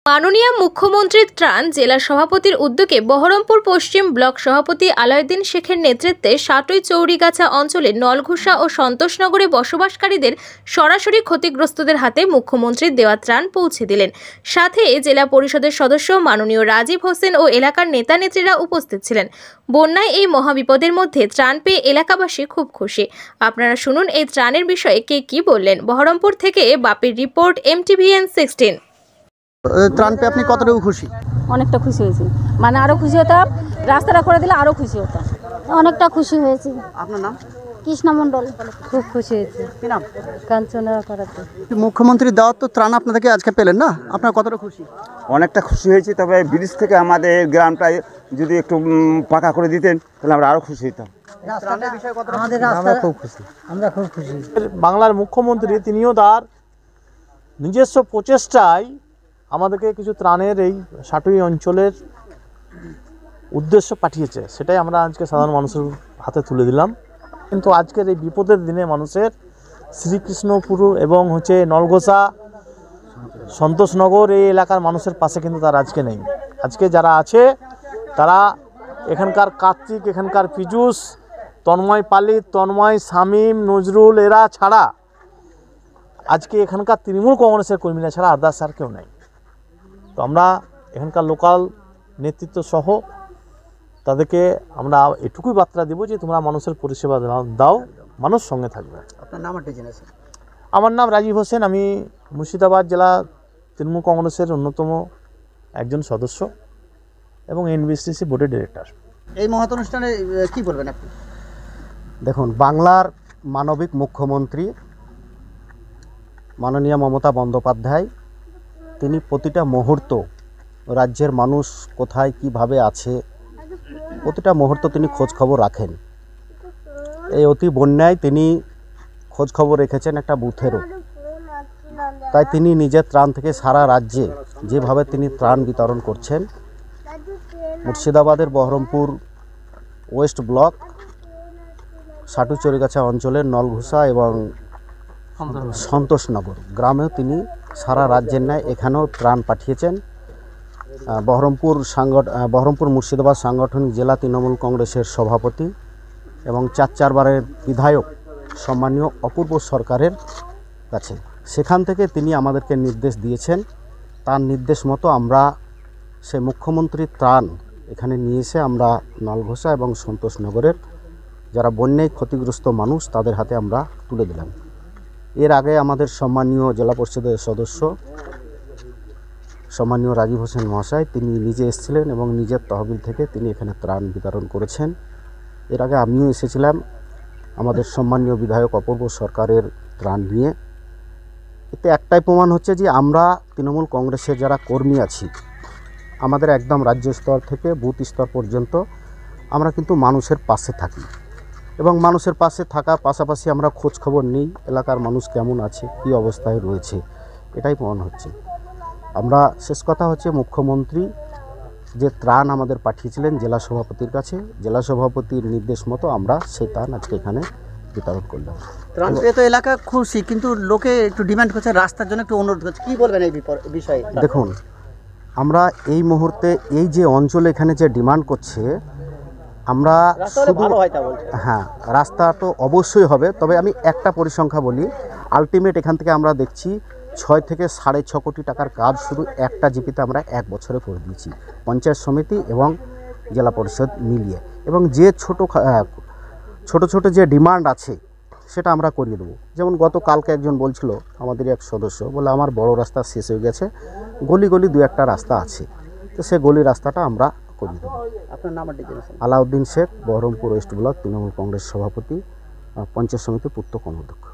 মাননীয় মুখ্যমন্ত্রীর ত্রাণ জেলা সভাপতির উদ্যোগে বহরমপুর পশ্চিম ব্লক সভাপতি আলাউদ্দিন শেখের নেতৃত্বে সাটুই চৌরিগাছা অঞ্চলে নলঘোষা ও সন্তোষনগরে বসবাসকারীদের সরাসরি ক্ষতিগ্রস্তদের হাতে মুখ্যমন্ত্রীর দেওয়া ত্রাণ পৌঁছে দিলেন। সাথে জেলা পরিষদের সদস্য মাননীয় রাজীব হোসেন ও এলাকার নেতা নেত্রীরা উপস্থিত ছিলেন। বন্যায় এই মহাবিপদের মধ্যে ত্রাণ পেয়ে এলাকাবাসী খুব খুশি। আপনারা শুনুন এই ত্রাণের বিষয়ে কে কি বললেন। বহরমপুর থেকে বাপির রিপোর্ট, MTVN16। ত্রাণ পেয়ে আপনি কতটুকু খুশি? অনেকটা খুশি হয়েছি, মানে আরও খুশি হতাম, রাস্তাটা করে দিলে আরও খুশি হতাম। অনেকটা খুশি হয়েছি। আপনার নাম? কৃষ্ণা মণ্ডল। খুব খুশি হয়েছে। কি নাম? কাঞ্চনা করাতে। মুখ্যমন্ত্রী দেওয়ার তো ত্রাণ আপনাদেরকে আজকে পেলেন না, আপনার কতটা খুশি? অনেকটা খুশি হয়েছি, তবে ব্রিজ থেকে আমাদের গ্রামটায় যদি একটু পাকা করে দিতেন তাহলে আমরা আরও খুশি হতাম। আমরা খুব খুশি। বাংলার মুখ্যমন্ত্রী তিনিও তার নিজস্ব প্রচেষ্টায় আমাদেরকে কিছু ত্রাণের এই সাটুই অঞ্চলের উদ্দেশ্য পাঠিয়েছে, সেটাই আমরা আজকে সাধারণ মানুষের হাতে তুলে দিলাম। কিন্তু আজকের এই বিপদের দিনে মানুষের শ্রীকৃষ্ণপুর এবং নলঘোষা, সন্তোষনগর এই এলাকার মানুষের পাশে কিন্তু তার আজকে নেই। আজকে যারা আছে তারা এখানকার কার্তিক, এখানকার পীযূষ, তন্ময় পালিত, তন্ময়, শামীম, নজরুল এরা ছাড়া আজকে এখানকার তৃণমূল কংগ্রেসের কর্মীরা ছাড়া আদার্স আর কেউ নেই। তো আমরা এখানকার লোকাল নেতৃত্ব সহ তাদেরকে আমরা এটুকুই বার্তা দেব যে তোমরা মানুষের পরিষেবা দাও, মানুষ সঙ্গে থাকবে। আপনার নাম? আমার নাম রাজীব হোসেন, আমি মুর্শিদাবাদ জেলা তৃণমূল কংগ্রেসের অন্যতম একজন সদস্য এবং NBCC বোর্ডের ডিরেক্টর। এই মহৎ অনুষ্ঠানে কি বলবেন আপনি? দেখুন, বাংলার মানবিক মুখ্যমন্ত্রী মাননীয় মমতা বন্দ্যোপাধ্যায় তিনি প্রতিটা মুহূর্ত রাজ্যের মানুষ কোথায় কিভাবে আছে প্রতিটা মুহূর্ত তিনি খোঁজ খবর রাখেন। এই অতি বন্যায় তিনি খোঁজ খবর রেখেছেন একটা বুথেরও। তাই তিনি নিজের ত্রাণ থেকে সারা রাজ্যে যেভাবে তিনি ত্রাণ বিতরণ করছেন, মুর্শিদাবাদের বহরমপুর ওয়েস্ট ব্লক সাটুই চৌরিগাছা অঞ্চলের নলঘোষা এবং সন্তোষনগর গ্রামেও তিনি সারা রাজ্যের ন্যায় এখানেও ত্রাণ পাঠিয়েছেন। বহরমপুর মুর্শিদাবাদ সাংগঠনিক জেলা তৃণমূল কংগ্রেসের সভাপতি এবং 4 বারের বিধায়ক সম্মানীয় অপূর্ব সরকারের কাছে, সেখান থেকে তিনি আমাদেরকে নির্দেশ দিয়েছেন। তার নির্দেশ মতো আমরা সে মুখ্যমন্ত্রীর ত্রাণ এখানে নিয়ে এসে আমরা নলঘোষা এবং সন্তোষনগরের যারা বন্যায় ক্ষতিগ্রস্ত মানুষ তাদের হাতে আমরা তুলে দিলাম। এর আগে আমাদের সম্মানীয় জেলা পরিষদের সদস্য সম্মানীয় রাজীব হোসেন মহাশয় তিনি নিজে এসেছিলেন এবং নিজের তহবিল থেকে তিনি এখানে ত্রাণ বিতরণ করেছেন। এর আগে আমিও এসেছিলাম আমাদের সম্মানীয় বিধায়ক অপূর্ব সরকারের ত্রাণ নিয়ে। এতে একটাই প্রমাণ হচ্ছে যে আমরা তৃণমূল কংগ্রেসের যারা কর্মী আছি আমাদের একদম রাজ্য স্তর থেকে বুথ স্তর পর্যন্ত আমরা কিন্তু মানুষের পাশে থাকি এবং মানুষের পাশে থাকার পাশাপাশি আমরা খোঁজ খবর নিই এলাকার মানুষ কেমন আছে, কী অবস্থায় রয়েছে, এটাই প্রমাণ হচ্ছে। আমরা শেষ কথা হচ্ছে মুখ্যমন্ত্রী যে ত্রাণ আমাদের পাঠিয়েছিলেন জেলা সভাপতির কাছে, জেলা সভাপতির নির্দেশ মতো আমরা সেই ত্রাণ আজকে এখানে বিতরণ করলাম। ত্রাণ পেয়ে তো এলাকা খুশি, কিন্তু লোকে একটু ডিমান্ড করছে, রাস্তার জন্য একটু অনুরোধ করছে, কী বলবেন এই বিষয়ে? দেখুন, আমরা এই মুহূর্তে এই যে অঞ্চল এখানে যে ডিমান্ড করছে আমরা শুধু হ্যাঁ রাস্তা তো অবশ্যই হবে, তবে আমি একটা পরিসংখ্যা বলি। আলটিমেট এখান থেকে আমরা দেখছি 6 থেকে 6.5 কোটি টাকার কাজ শুধু একটা জিপিতে আমরা 1 বছরে করে দিয়েছি, পঞ্চায়েত সমিতি এবং জেলা পরিষদ মিলিয়ে। এবং যে ছোট ছোট যে ডিমান্ড আছে সেটা আমরা করিয়ে দেবো। যেমন গতকালকে একজন বলছিল আমাদের এক সদস্য, বলে আমার বড় রাস্তা শেষ হয়ে গেছে, গলি গলি 2-1টা রাস্তা আছে, তো সে গলি রাস্তাটা আমরা করিয়ে দেবো। আপনার নাম? আলাউদ্দিন শেখ, বহরমপুর ওয়েস্ট ব্লক তৃণমূল কংগ্রেস সভাপতি, পঞ্চায়েত সমিতি পূর্ত কর্মাধ্যক্ষ।